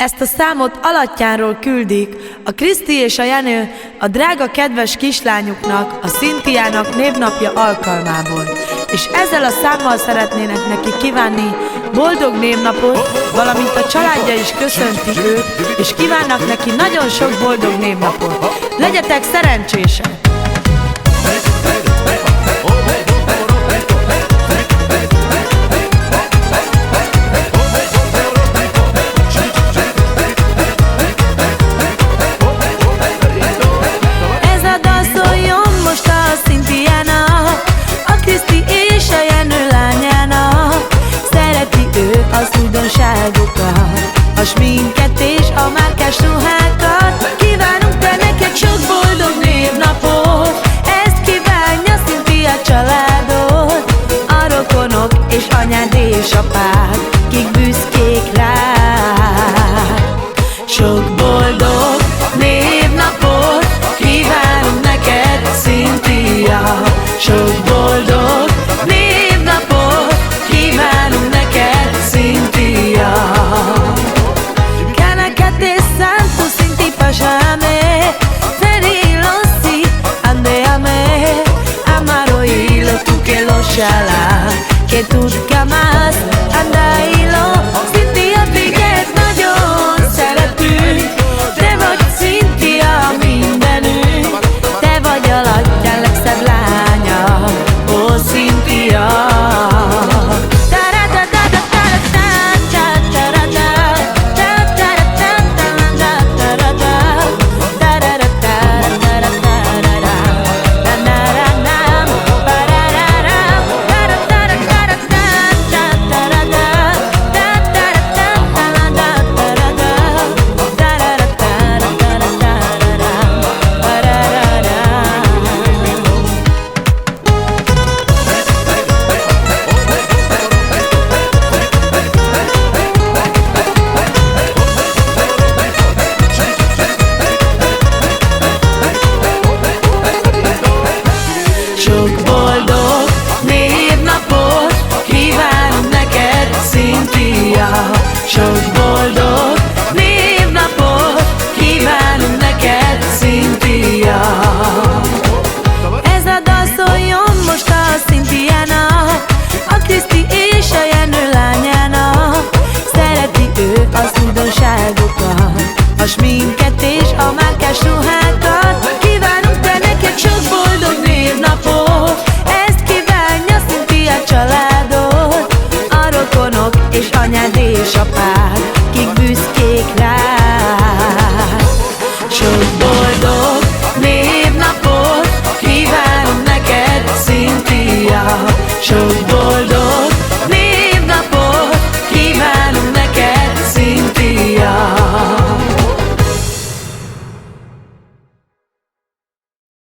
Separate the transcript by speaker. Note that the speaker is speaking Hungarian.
Speaker 1: Ezt a számot alattyánról küldik a Kriszti és a Jenő a drága kedves kislányuknak, a Szintiának névnapja alkalmából. És ezzel a számmal szeretnének neki kívánni boldog névnapot, valamint a családja is köszönti őt, és kívánnak neki nagyon sok boldog névnapot. Legyetek szerencsések!
Speaker 2: A sminket és a márkás ruhákat. Kívánunk te neked sok boldog névnapot. Ezt kívánja Szintia családod, a rokonok és anyád és apád, kik büszkék rád. Sok boldog névnapot kívánunk neked, Szintia. Sok boldog névnapot kívánunk neked, Szintia. Que tú jamás andailo. Szintia, téged nagyon szeretünk. Te vagy Szintia mindenünk. Te vagy a lattyán legszebb lánya, ó Szintia. Sok boldog névnapot kívánunk neked, Szintia. Sok boldog névnapot kívánunk neked, Szintia. Ez a dal szóljon most a Szintiának, a Kriszti és a Jenő lányának. Szereti ő az újdonságokat.